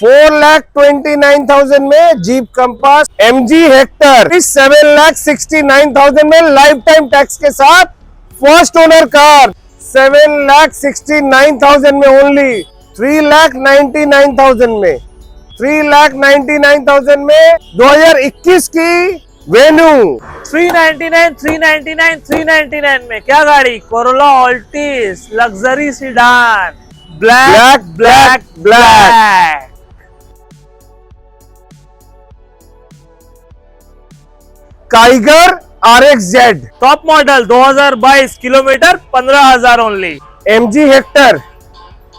4,29,000 में jeep compass MG Hector, 7,69,000 में life time tax के साथ फर्स्ट ओनर कार, 7,69,000 में ओनली, 3,99,000 में, 3,99,000 में 2021 की वेन्यू, 399 में क्या गाड़ी, Corolla Altis luxury sedan, black black black. Kiger RXZ top model 2022, kilometre 15,000 only. MG Hector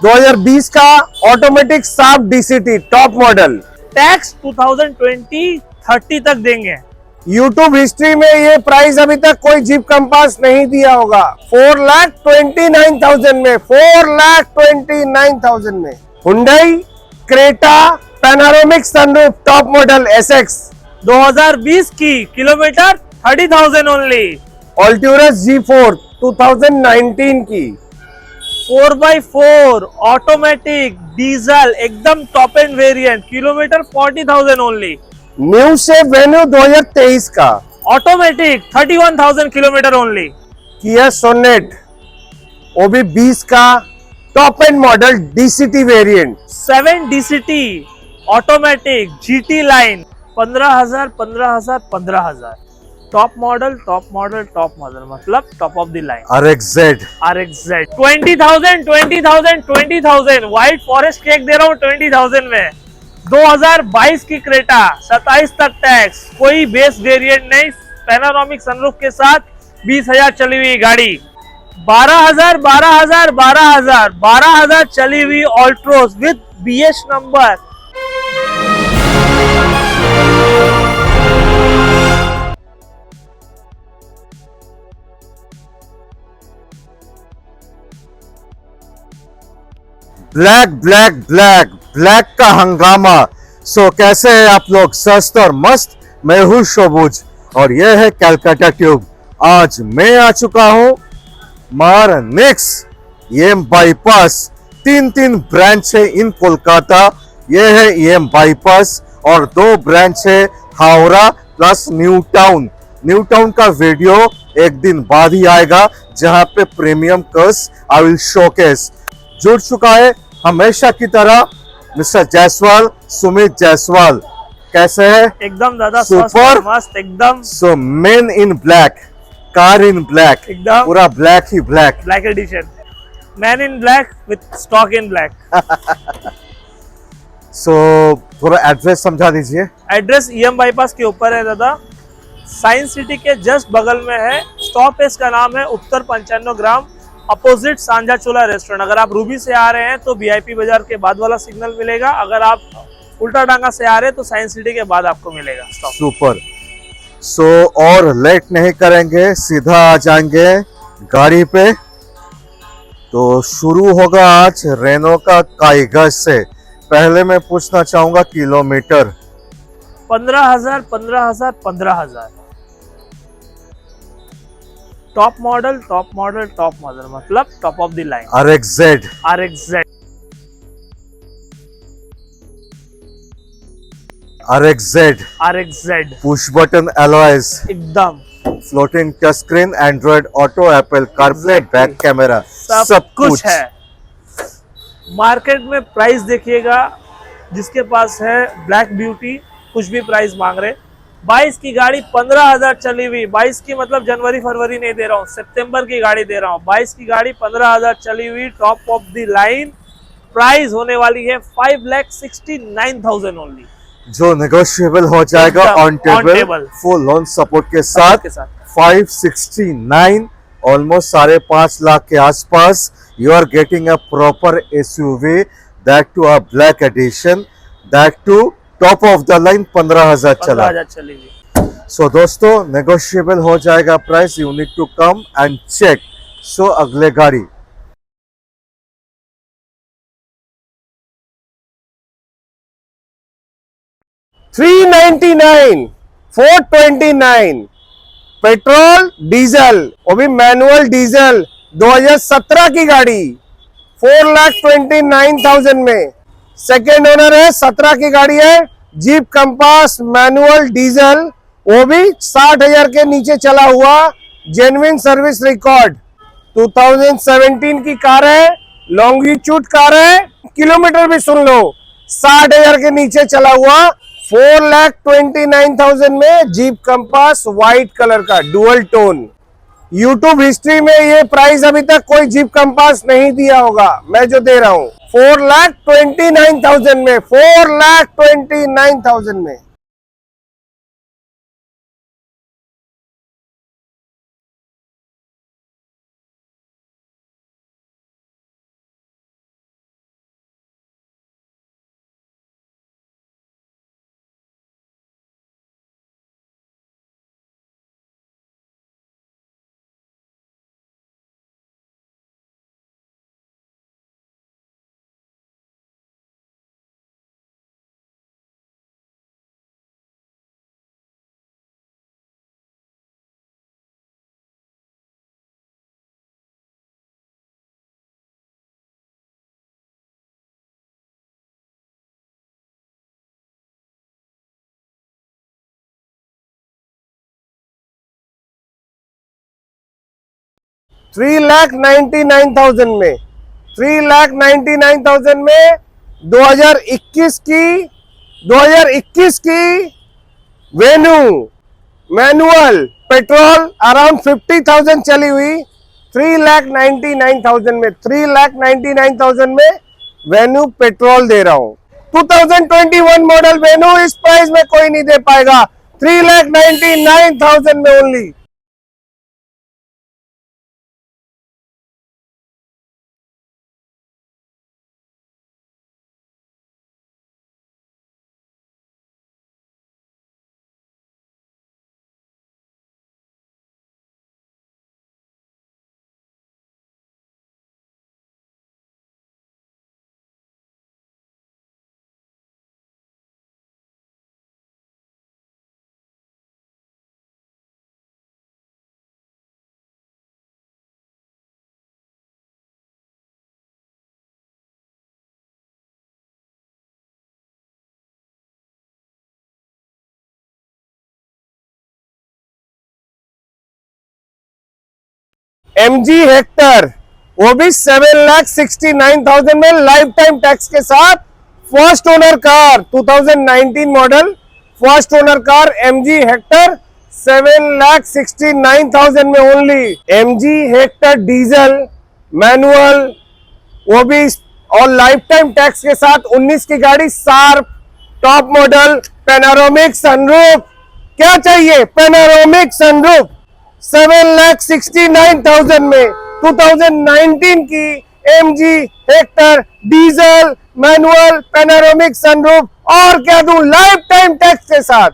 2020 का ऑटोमेटिक साफ DCT टॉप मॉडल, टैक्स 2020-30 तक देंगे। यूट्यूब हिस्ट्री में ये प्राइस अभी तक कोई जीप कंपास नहीं दिया होगा। 4,29,000 में, 4,29,000 में Hyundai Creta panoramic sunroof top model SX 2020 की, किलोमीटर 30,000 ओनली। ऑल्ट्यूरस G4 2019 की 4x4 ऑटोमेटिक डीजल एकदम top end variant, kilometre 40,000 only. New shape Venue 2023 का automatic 31,000 kilometre only. Kia Sonet वो भी 20 का top end model DCT variant, 7 DCT automatic GT line 15,000 top model मतलब top of the line. RXZ 20,000 white forest cake दे रहा हूँ 20,000 में। 2022 की क्रेटा 27 तक टैक्स, कोई बेस वेरिएंट नहीं, पैनोरामिक सनरूफ के साथ 20,000 चली हुई गाड़ी। 12,000 चली हुई Altroz with BS number. Black का हंगामा। सो कैसे हैं आप लोग, स्वस्थ और मस्त। मैं हूँ शोबुज और यह है कैलकाटा ट्यूब। आज मैं आ चुका हूँ मारनेक्स EM बाईपास। तीन ब्रांच है इन कोलकाता। यह है EM बाईपास और 2 ब्रांच है हावड़ा प्लस न्यू टाउन का वीडियो एक दिन बाद ही आएगा, जहां पे premium cars I will showcase. जुड़ चुका है हमेशा की तरह मिस्टर जायसवाल, सुमित जायसवाल। कैसे है? एकदम दादा सुपर मस्त एकदम। So men in black, car in black, एकदम पूरा ब्लैक ही black edition, man in black with stock in black. So थोड़ा एड्रेस समझा दीजिए। एड्रेस EM बाईपास के ऊपर है दादा, साइंस सिटी के जस्ट बगल में है। स्टॉपेज का नाम है उत्तर 95 ग्राम, अपोजिट सांझा चोला रेस्टोरेंट। अगर आप रूबी से आ रहे हैं तो VIP बाजार के बाद वाला सिग्नल मिलेगा। अगर आप उल्टा डांगा से आ रहे हैं तो साइंस सिटी के बाद आपको मिलेगा स्टॉप। सुपर। सो और लेट नहीं करेंगे, सीधा आ जाएंगे गाड़ी पे। तो शुरू होगा आज रेनो का काइगर से। पहले मैं पूछना चाहूंगा किलोमीटर। 15,000 टॉप मॉडल मतलब top of the line. RXZ push button alloys, एकदम floating touch screen, Android Auto, Apple CarPlay, back camera, सब कुछ है। मार्केट में प्राइस देखिएगा, जिसके पास है ब्लैक ब्यूटी कुछ भी प्राइस मांग रहे। 22 की गाड़ी 15,000 चली हुई, 22 की मतलब जनवरी फरवरी नहीं दे रहा हूँ, सितंबर की गाड़ी दे रहा हूँ। 22 की गाड़ी 15,000 चली हुई, top of the line. Price होने वाली है 5,69,000 ओनली, जो नेगोशिएबल हो जाएगा on table, full loan support के साथ। 569, ऑलमोस्ट 5.5 लाख के आसपास। You are getting a proper SUV, that to a black edition, that to top of the line. 15,000 चला। सो दोस्तों नेगोशिएबल हो जाएगा price, you need to come and check. So अगले गाड़ी 399, 429 पेट्रोल डीजल, वो भी मैनुअल डीजल, 2017 की गाड़ी, 4,29,000 में। सेकेंड ओनर है, 17 की गाड़ी है, जीप कंपास मैनुअल डीजल, वो भी 60,000 के नीचे चला हुआ, जेन्युइन सर्विस रिकॉर्ड, 2017 की कार है, लॉन्गिट्यूड कार है, किलोमीटर भी सुन लो 60,000 के नीचे चला हुआ, 4,29,000 में जीप कंपास व्हाइट कलर का डुअल टोन। यूट्यूब हिस्ट्री में ये प्राइस अभी तक कोई जीप कंपास नहीं दिया होगा, मैं जो दे रहा हूं 4,29,000 में, 4,29,000 में। $3,99,000 में, 3,99,000 में 2021 की वेन्यू मैनुअल पेट्रोल अराउंड 50,000 चली हुई, 3,99,000 में, 3,99,000 में वेन्यू पेट्रोल दे रहा हूं। 2021 मॉडल वेन्यू इस प्राइस में कोई नहीं दे पाएगा, 3,99,000 में ओनली। MG हेक्टर, वो भी 7,69,000 में लाइफ टाइम टैक्स के साथ, first owner car 2019 model, first owner car MG Hector 7,69,000 में only. MG Hector diesel manual, वो भी और लाइफ टाइम टैक्स के साथ, 19 की गाड़ी, sharp top model, panoramic sunroof, क्या चाहिए पैनारोमिक सनरूफ, 7,69,000 में 2019 की MG Hector diesel manual panoramic sunroof, और क्या दूं लाइफ टाइम टैक्स के साथ।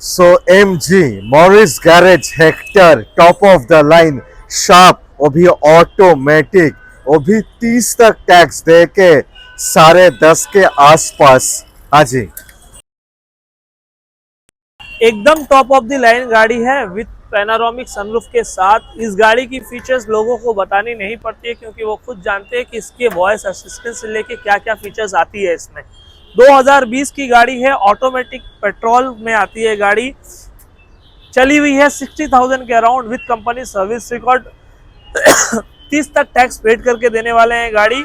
So MG Morris Garage Hector top of the line sharp, वो भी ऑटोमेटिक, वो भी 30 तक टैक्स दे के 10.5 के आसपास। हाँ जी, एकदम टॉप ऑफ द लाइन गाड़ी है विथ पैनारोमिक सनरूफ के साथ। इस गाड़ी की फीचर्स लोगों को बतानी नहीं पड़ती है, क्योंकि वो खुद जानते हैं कि इसके वॉइस असिस्टेंट से लेके क्या क्या फीचर्स आती है इसमें। 2020 की गाड़ी है, ऑटोमेटिक पेट्रोल में आती है गाड़ी, चली हुई है 60,000 के around with company service record. 30 तक टैक्स पेड करके देने वाले हैं गाड़ी,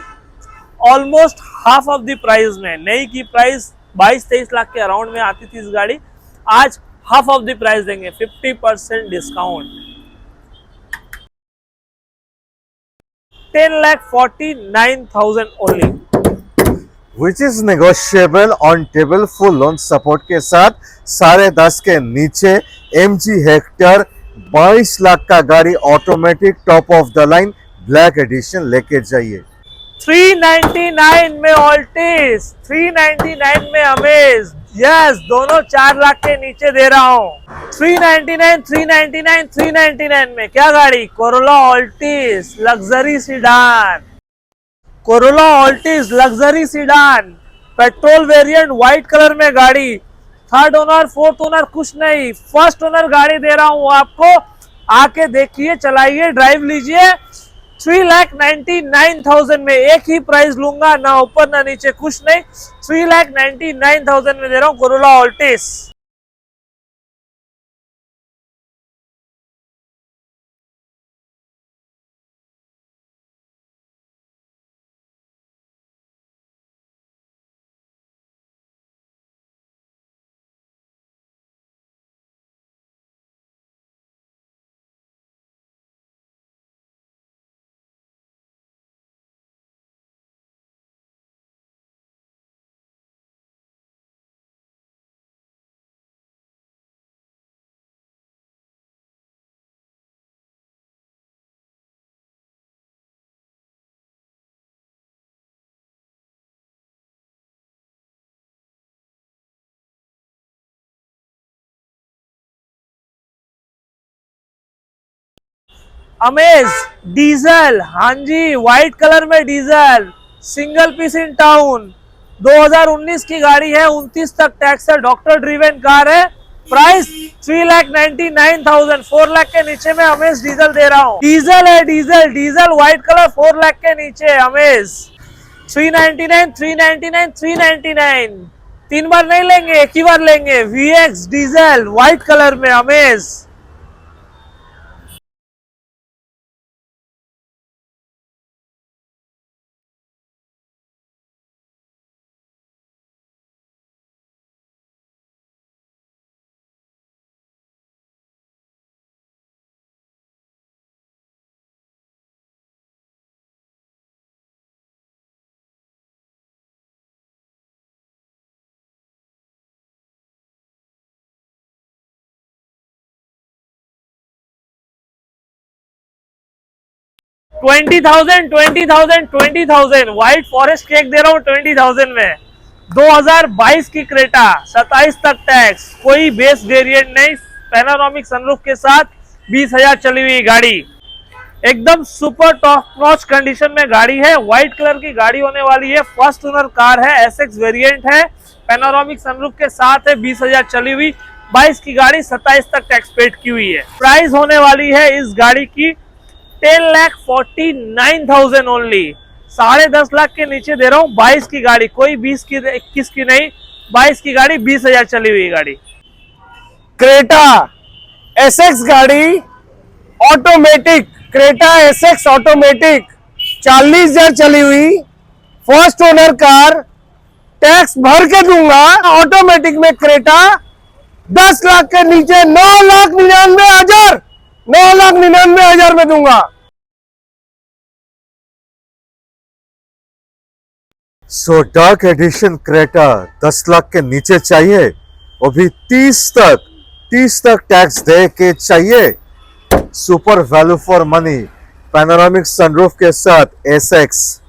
almost half of the price में। नई की प्राइस 22-23 लाख के अराउंड में आती थी इस गाड़ी, आज हाफ ऑफ द प्राइस देंगे, 50% discount, 10,49,000 only. Which is negotiable on table full loan support के साथ 10.5 के नीचे MG हेक्टर 22 लाख का गाड़ी automatic top of the line black edition लेके जाइए। 399 में ऑल्टिस, 399 में अमेज, यस दोनों 4 लाख के नीचे दे रहा हूँ। 399, 399, 399 में क्या गाड़ी? Corolla Altis luxury sedan, Corolla Altis luxury sedan, petrol variant white colour में गाड़ी, थर्ड ओनर फोर्थ ओनर कुछ नहीं, फर्स्ट ओनर गाड़ी दे रहा हूँ आपको। आके देखिए, चलाइए, ड्राइव लीजिए। 3,99,000 में एक ही प्राइस लूंगा, ना ऊपर ना नीचे, कुछ नहीं। 3,99,000 में दे रहा हूँ कोरोला ऑल्टिस। अमेज डीजल, हाँ जी व्हाइट कलर में diesel, single piece in town, 2019 की गाड़ी है, 29 तक टैक्स है, डॉक्टर ड्रिवन कार है। प्राइस 3,99,000, 4 लाख के नीचे में अमेज डीजल दे रहा हूँ। डीजल है, diesel diesel white colour, 4 lakh के नीचे अमेज। 399, 399, 399, 3 बार नहीं लेंगे, एक ही बार लेंगे। VX डीजल व्हाइट कलर में अमेज। $20,000 व्हाइट फॉरेस्ट केक दे रहा हूँ 20,000 में। 2022 की क्रेटा, 27 तक टैक्स, कोई बेस वेरिएंट नहीं, पैनोरामिक सनरूफ के साथ, 20,000 चली हुई गाड़ी, एकदम सुपर टॉप नॉच कंडीशन में गाड़ी है। व्हाइट कलर की गाड़ी होने वाली है, फर्स्ट ओनर कार है, SX वेरिएंट है, पैनोरामिक सनरूफ के साथ है, 20,000 चली हुई, 22 की गाड़ी, 27 तक टैक्स पेड की हुई है। प्राइस होने वाली है इस गाड़ी की 10,49,000 ओनली, 10.5 लाख के नीचे दे रहा हूँ। 22 की गाड़ी, कोई 20 की 21 की नहीं, 22 की गाड़ी, 20,000 चली हुई गाड़ी। क्रेटा SX गाड़ी ऑटोमेटिक, क्रेटा SX ऑटोमेटिक 40,000 चली हुई, फर्स्ट ओनर कार, टैक्स भर के दूंगा। ऑटोमेटिक में क्रेटा 10 लाख के नीचे 9,99,000, 9,99,000 में दूंगा। So dark edition Creta 10 lakh के नीचे चाहिए, वो भी 30 तक टैक्स दे के चाहिए। Super value for money, panoramic sunroof के साथ SX,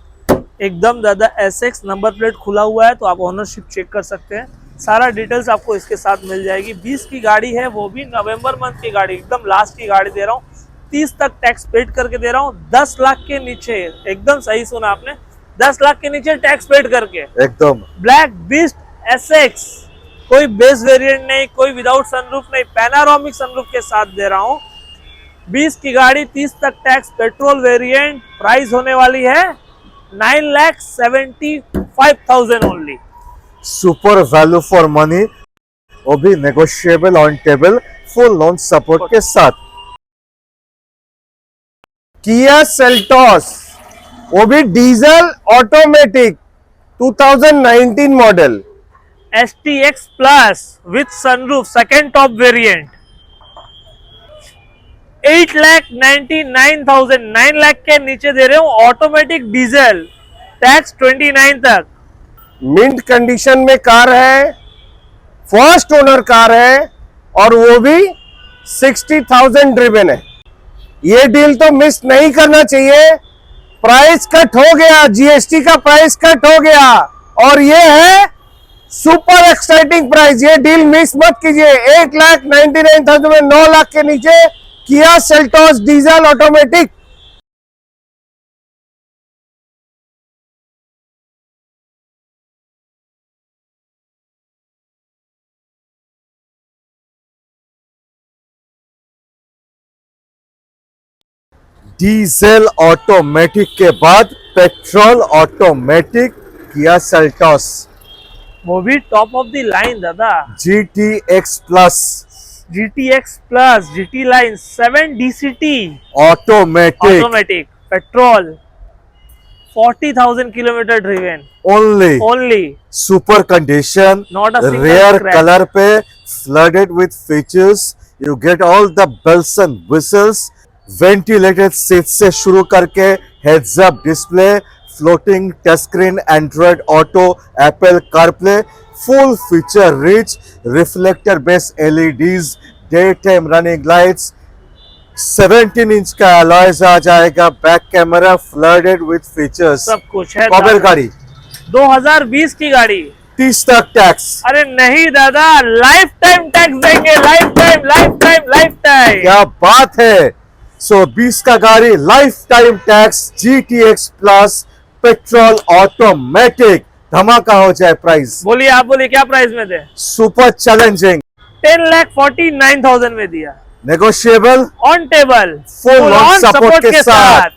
एकदम दादा SX, नंबर प्लेट खुला हुआ है तो आप ओनरशिप चेक कर सकते हैं, सारा डिटेल्स आपको इसके साथ मिल जाएगी। 20 की गाड़ी है, वो भी नवंबर मंथ की गाड़ी, एकदम लास्ट की गाड़ी दे रहा हूँ, 30 तक टैक्स पेड करके दे रहा हूँ, 10 लाख के नीचे, एकदम सही सुना आपने, 10 लाख के नीचे टैक्स पेड करके, एकदम ब्लैक बीस्ट SX, कोई बेस वेरिएंट नहीं, कोई विदाउट सनरूफ नहीं, पैनारोमिक सनरूफ के साथ दे रहा हूँ। 20 की गाड़ी, 30 तक टैक्स, पेट्रोल वेरिएंट, प्राइस होने वाली है 9,75,000 only. Super value for money, वो भी negotiable on table, full loan support के साथ। किया सेल्टॉस, वो भी diesel automatic 2019 model, STX plus with sunroof, second top variant, 8,99,000, 9 lakh के नीचे दे रहे हूँ, ऑटोमेटिक डीजल, टैक्स 29 तक, मिंट कंडीशन में कार है, फर्स्ट ओनर कार है और वो भी 60,000 ड्रिवन है। ये डील तो मिस नहीं करना चाहिए। प्राइस कट हो गया, जीएसटी का प्राइस कट हो गया और ये है सुपर एक्साइटिंग प्राइस। ये डील मिस मत कीजिए। 1,99,000 में 9 लाख के नीचे Kia Seltos diesel automatic. Diesel automatic के बाद पेट्रोल ऑटोमेटिक किया सेल्टोस वो भी टॉप ऑफ द लाइन दादा। GTX plus GTX plus, GT line 7 DCT automatic automatic, petrol, 40,000 kilometre driven only super condition, Not a single rare scratch. Colour पे, flooded with features. You get all the bells and व्हिसल्स, ventilated seat से शुरू करके heads up display, floating touch screen, Android Auto, Apple CarPlay, full feature rich, reflector based LEDs, day time running lights, 17 inch का alloys आ जाएगा, back camera, flooded with features. सब कुछ है कॉबर दादा। गाड़ी 2020 की गाड़ी। 30 तक टैक्स। अरे नहीं दादा, लाइफ टाइम टैक्स देंगे, life time life time life time. क्या बात है। 20 का गाड़ी, life time tax, GTX plus, petrol automatic, धमाका हो जाए प्राइस। बोलिए, आप बोलिए क्या प्राइस में थे? सुपर चैलेंजिंग, 10,49,000 में दिया, negotiable, on table, full on support के साथ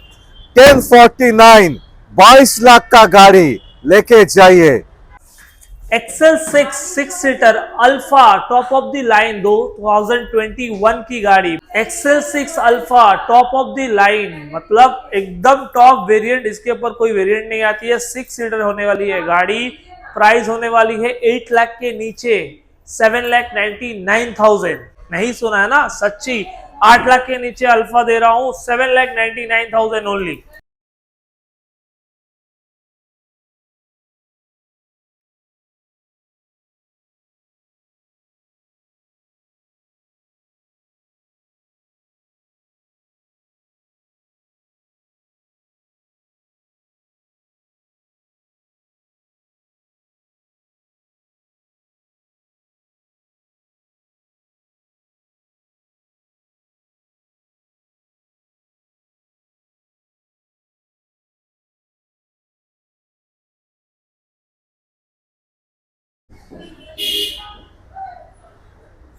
1049, 22 लाख का गाड़ी लेके जाइए। XL 6 seater alpha top of the line 2021 की गाड़ी। XL 6 alpha top of the line मतलब एकदम टॉप वेरिएंट, इसके ऊपर कोई वेरिएंट नहीं आती है। 6 सीटर होने वाली है गाड़ी। प्राइस होने वाली है 8 लाख के नीचे, 7,99,000। नहीं सुना है ना, सच्ची 8 लाख के नीचे अल्फा दे रहा हूं, 7,99,000 ओनली।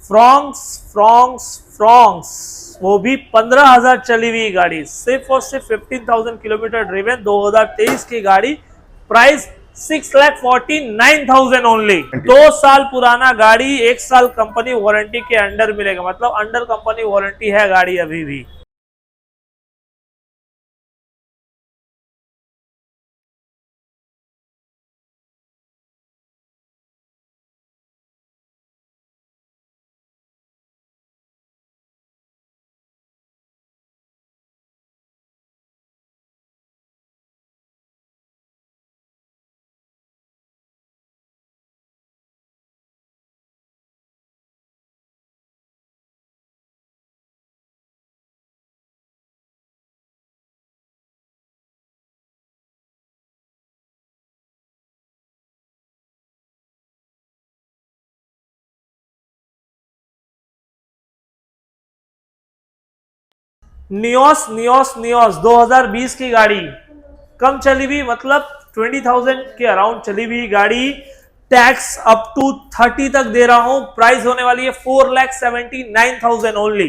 फ्रॉन्क्स वो भी 15,000 चली हुई गाड़ी, सिर्फ और सिर्फ 15,000 किलोमीटर ड्रिवन, 2023 की गाड़ी। Price 6,49,000 only. 2 साल पुराना गाड़ी, 1 साल कंपनी वारंटी के अंडर मिलेगा, मतलब अंडर कंपनी वारंटी है गाड़ी अभी भी। नियोस 2020 की गाड़ी, कम चली हुई, मतलब 20,000 के अराउंड चली हुई गाड़ी। टैक्स अप टू 30 तक दे रहा हूं। प्राइस होने वाली है 4,79,000 only.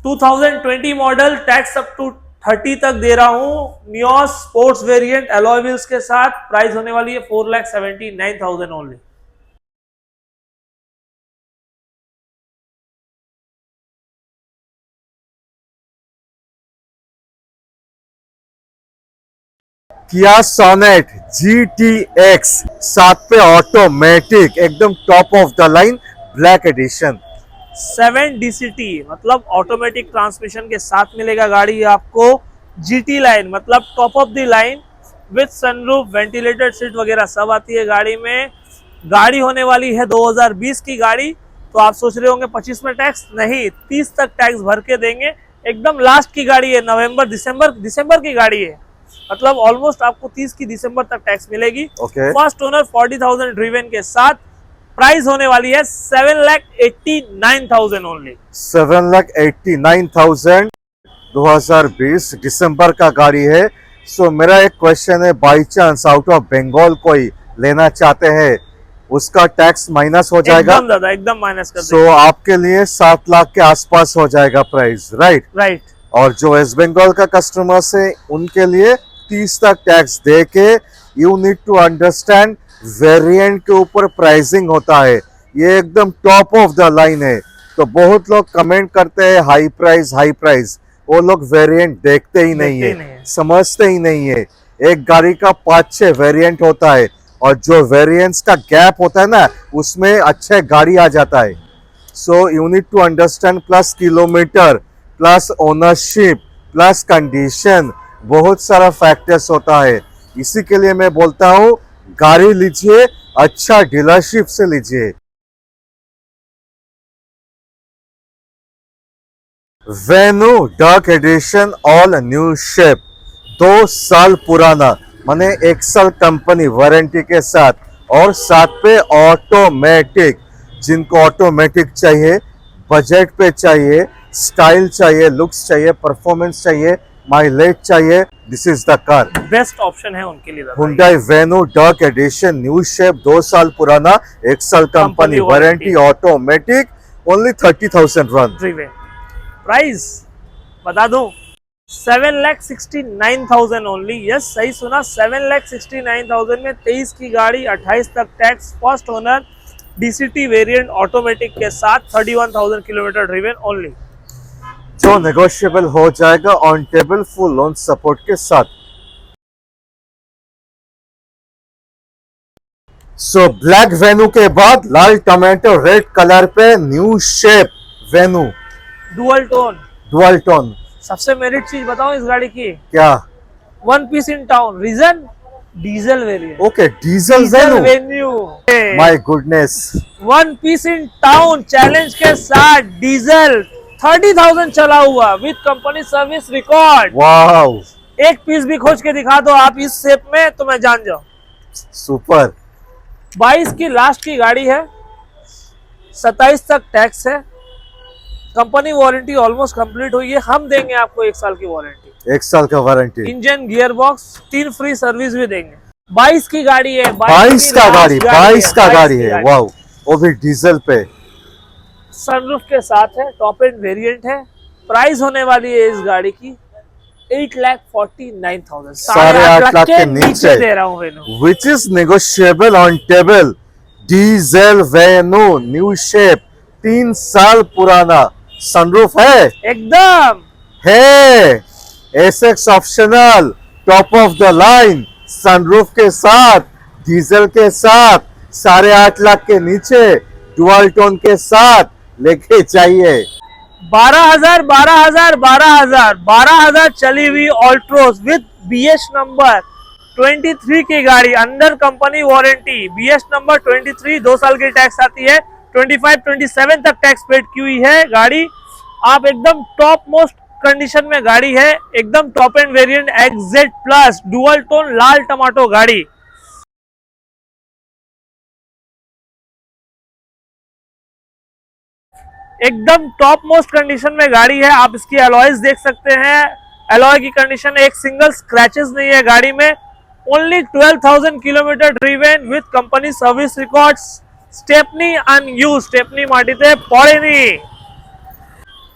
2020 model, tax up to 30 तक दे रहा हूं। Nios sports variant alloy wheels के साथ, प्राइस होने वाली है 4,79,000 ओनली। किया सोनेट GTX, साथ पे ऑटोमेटिक, एकदम top of the line, black edition. 7 DCT मतलब ऑटोमेटिक ट्रांसमिशन के साथ मिलेगा गाड़ी आपको। GT लाइन मतलब top of the line, with sunroof, ventilated seat वगैरह सब आती है गाड़ी में। गाड़ी होने वाली है 2020 की गाड़ी। तो आप सोच रहे होंगे 25 में टैक्स, नहीं 30 तक टैक्स भर के देंगे। एकदम लास्ट की गाड़ी है, नवंबर दिसंबर की गाड़ी है, मतलब ऑलमोस्ट आपको 30 की दिसंबर तक टैक्स मिलेगी। फर्स्ट ओनर 40,000 ड्रिवन के साथ। प्राइस होने वाली है 7,89,000 ओनली। 7,89,000 2020 दिसंबर का गाड़ी है। सो मेरा एक क्वेश्चन है, by chance out of Bengal कोई लेना चाहते हैं, उसका टैक्स माइनस हो जाएगा? एकदम दादा, एकदम माइनस कर सो आपके लिए 7 लाख के आसपास हो जाएगा प्राइस, राइट। और जो वेस्ट बंगाल का कस्टमर्स है उनके लिए 30 तक टैक्स दे के, you need to understand variant के ऊपर प्राइसिंग होता है, ये एकदम टॉप ऑफ द लाइन है। तो बहुत लोग कमेंट करते हैं हाई प्राइस, वो लोग वेरिएंट देखते ही नहीं है, समझते ही नहीं है। एक गाड़ी का 5-6 वेरिएंट होता है और जो वेरिएंट्स का गैप होता है ना, उसमें अच्छे गाड़ी आ जाता है। So you need to understand, plus kilometre, plus ownership, plus condition, बहुत सारा फैक्टर्स होता है। इसी के लिए मैं बोलता हूँ गाड़ी लीजिए, अच्छा डीलरशिप से लीजिए। Venue dark edition all new shape, 2 साल पुराना, माने 1 साल कंपनी वारंटी के साथ, और साथ पे ऑटोमेटिक। जिनको ऑटोमेटिक चाहिए, बजट पे चाहिए, स्टाइल चाहिए, लुक्स चाहिए, परफॉर्मेंस चाहिए, माइलेज चाहिए, this is the car. Best option है उनके लिए। Hyundai Venue dark edition new shape, 2 साल पुराना, 1 साल company warranty, automatic, only 30,000 run. Price बता दूं, 7,69,000 ओनली। यस, सही सुना, 7,69,000 में 23 की गाड़ी, 28 तक tax, first owner, DCT variant automatic के साथ, 31,000 किलोमीटर ड्रिवन ओनली। जो नेगोशिएबल हो जाएगा on table, full loan support के साथ। सो ब्लैक वेन्यू के बाद लाल टोमेटो रेड कलर पे new shape Venue, dual tone. सबसे मेरिट चीज बताओ इस गाड़ी की, क्या? 1 piece in town, reason diesel variant. Okay, diesel Venue, my goodness, 1 piece in town challenge के साथ, डीजल, 30,000 चला हुआ, with company service record. Wow, एक पीस भी खोज के दिखा दो आप इस शेप में तो मैं जान जाऊं। सुपर। 22 की लास्ट की गाड़ी है, 27 तक टैक्स है, कंपनी वारंटी ऑलमोस्ट कंप्लीट हुई है। हम देंगे आपको 1 साल की वारंटी, 1 साल का warranty, engine, gear box, 3 free service भी देंगे। 22 की गाड़ी है, 22 का गाड़ी है, वाओ, वो भी डीजल पे, सनरूफ के साथ है, टॉप एंड वेरिएंट है। प्राइस होने वाली है इस गाड़ी की 8,49,000, 8.5 लाख के नीचे दे रहा हूँ venue, which is negotiable on table. Diesel venue new shape, 3 साल पुराना, सनरूफ है, एकदम है, SX optional, top of the line, sunroof के साथ, डीजल के साथ, 8.5 लाख के नीचे, डुअल टोन के साथ लेके चाहिए। 12,000 चली हुई ऑल्ट्रोस विद BS नंबर 23 की गाड़ी, under company warranty, BS number 23, 2 साल की टैक्स आती है, 25-27 तक टैक्स पेड की हुई है गाड़ी। आप एकदम टॉप मोस्ट कंडीशन में गाड़ी है, एकदम top end variant, XZ plus, dual tone, लाल टमाटो गाड़ी। एकदम टॉप मोस्ट कंडीशन में गाड़ी है। आप इसकी अलॉयज देख सकते हैं, अलॉय की कंडीशन, एक सिंगल स्क्रैचेस नहीं है गाड़ी में। Only 12,000 kilometre driven with company service records, stepney unused, stepney माटीते पड़ेनी।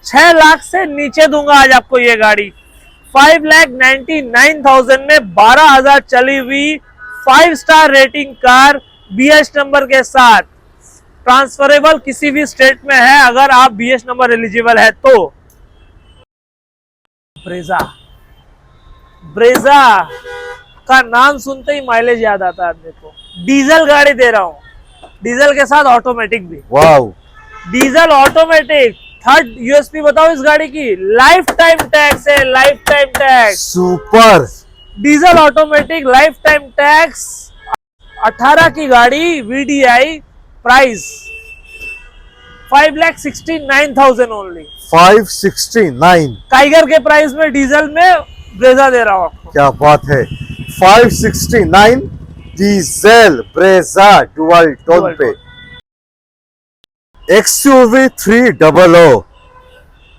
6 लाख से नीचे दूंगा आज आपको ये गाड़ी, 5,99,000 में 12,000 चली हुई 5 star rating car, BS number के साथ, ट्रांसफरेबल किसी भी स्टेट में है अगर आप BS नंबर एलिजिबल है तो। ब्रेजा का नाम सुनते ही माइलेज याद आता है आदमी को। डीजल गाड़ी दे रहा हूं, डीजल के साथ ऑटोमेटिक भी, wow, diesel automatic. Third USP बताओ इस गाड़ी की, लाइफ टाइम टैक्स है, life time tax. Super. Diesel automatic life time tax, 18 की गाड़ी, VDI, प्राइस 5,69,000 ओनली। 569। टाइगर के प्राइस में डीजल में ब्रेजा दे रहा हूँ आपको। क्या बात है, 569 डीजल ब्रेजा डुअल टोन पे। XUV 300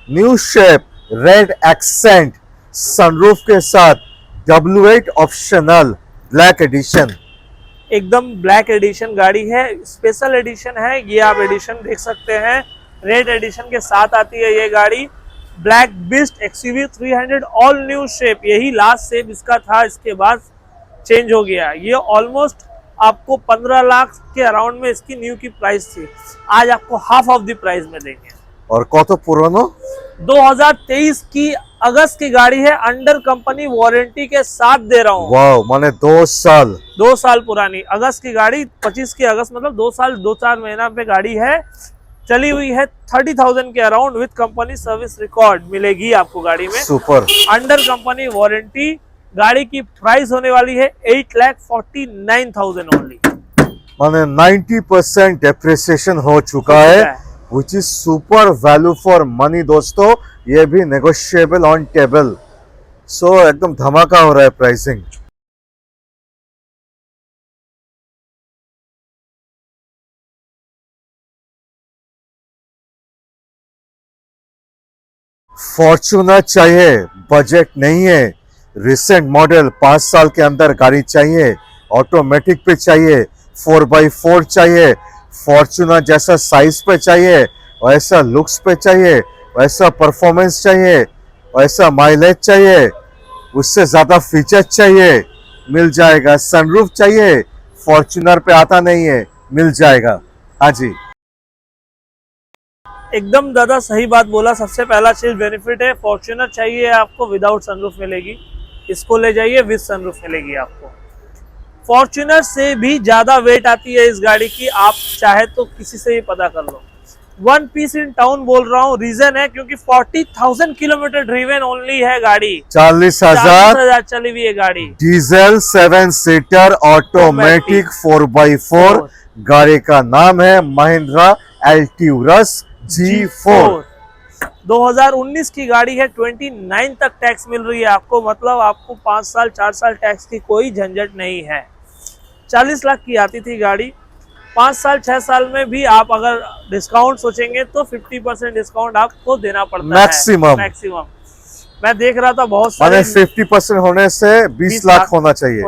new shape, red accent, sunroof के साथ, W8 ऑप्शनल, ब्लैक एडिशन। एकदम ब्लैक एडिशन गाड़ी है, स्पेशल एडिशन है ये, आप एडिशन देख सकते हैं। रेड एडिशन के साथ आती है ये गाड़ी। Black beast XUV 300 all new shape, यही लास्ट शेप इसका था, इसके बाद चेंज हो गया। ये ऑलमोस्ट आपको 15 लाख के अराउंड में इसकी न्यू की प्राइस थी, आज आपको हाफ ऑफ द प्राइस में देंगे। और कत पुरानो? 2023 की अगस्त की गाड़ी है, अंडर कंपनी वारंटी के साथ दे रहा हूँ। वाह, माने 2 साल। 2 साल पुरानी अगस्त की गाड़ी, 25 की अगस्त, मतलब 2 साल 2-4 महीना पे गाड़ी है, चली हुई है। 30,000 के around with company service record मिलेगी आपको गाड़ी में। सुपर। Under company warranty. गाड़ी की प्राइस होने वाली है 8,49,000 ओनली। माने 90% डेप्रिसिएशन हो चुका है, which is super value for money दोस्तों। ये भी नेगोशिएबल ऑन टेबल, सो एकदम धमाका हो रहा है प्राइसिंग। फॉर्च्यूनर चाहिए, बजट नहीं है, रिसेंट मॉडल 5 साल के अंदर गाड़ी चाहिए, ऑटोमेटिक पे चाहिए, 4x4 चाहिए, फॉर्च्यूनर जैसा साइज पे चाहिए, वैसा लुक्स पे चाहिए, वैसा परफॉर्मेंस चाहिए, वैसा माइलेज चाहिए, उससे ज्यादा फीचर्स चाहिए, मिल जाएगा। सनरूफ चाहिए, फॉर्च्यूनर पे आता नहीं है, मिल जाएगा। हाँ जी, एकदम दादा सही बात बोला। सबसे पहला चीज बेनिफिट है, फॉर्च्यूनर चाहिए आपको विदाउट सनरूफ मिलेगी, इसको ले जाइए विद सनरूफ मिलेगी आपको। फॉर्च्यूनर से भी ज्यादा वेट आती है इस गाड़ी की, आप चाहे तो किसी से ही पता कर लो। 1 पीस इन टाउन बोल रहा हूँ, रीजन है क्योंकि 40,000 किलोमीटर ड्रीवन ओनली है गाड़ी, 40,000 चली हुई है गाड़ी। Diesel 7 seater automatic 4x4। गाड़ी का नाम है महिंद्रा एल्ट्यूरस G4। 2019 की गाड़ी है, 29 तक टैक्स मिल रही है आपको, मतलब आपको 5 साल 4 साल टैक्स की कोई झंझट नहीं है। 40 लाख की आती थी गाड़ी, 5 साल 6 साल में भी आप अगर डिस्काउंट सोचेंगे तो 50% डिस्काउंट आपको देना पड़ता मैक्सिमम। मैक्सिमम मैं देख रहा था बहुत सारे 50% होने से 20 लाख होना चाहिए।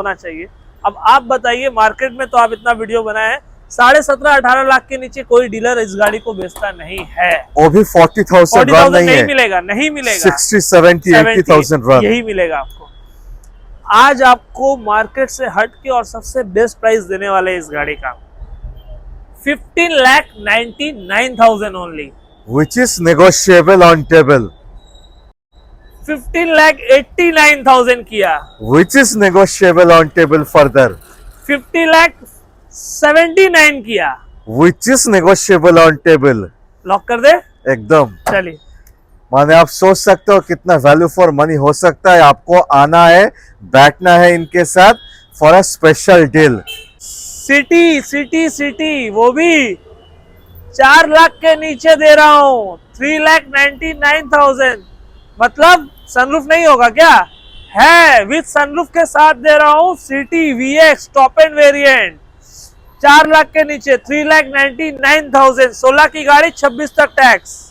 अब आप बताइए, मार्केट में तो आप इतना वीडियो बनाए हैं, 17.5-18 लाख के नीचे कोई डीलर इस गाड़ी को बेचता नहीं है। वो भी 40,000 रन नहीं मिलेगा, नहीं मिलेगा। 60, 70, 80,000 रन यही मिलेगा आपको। आज आपको मार्केट से हट के और सबसे बेस्ट प्राइस देने वाले इस गाड़ी का 15,99,000 only, which is negotiable on table, 15,89,000 किया, which is negotiable on table further, 50,79 किया, which is negotiable on table। Lock कर दे एकदम। चलिए, माने आप सोच सकते हो कितना वैल्यू फॉर मनी हो सकता है। आपको आना है, बैठना है इनके साथ for a special deal. City वो भी 4 लाख के नीचे दे रहा हूँ, 3,99,000। मतलब सनरूफ नहीं होगा क्या? है, विद सनरूफ के साथ दे रहा हूँ। City VX top end variant 4 lakh के नीचे, 3,99,000। 16 की गाड़ी, 26 तक टैक्स।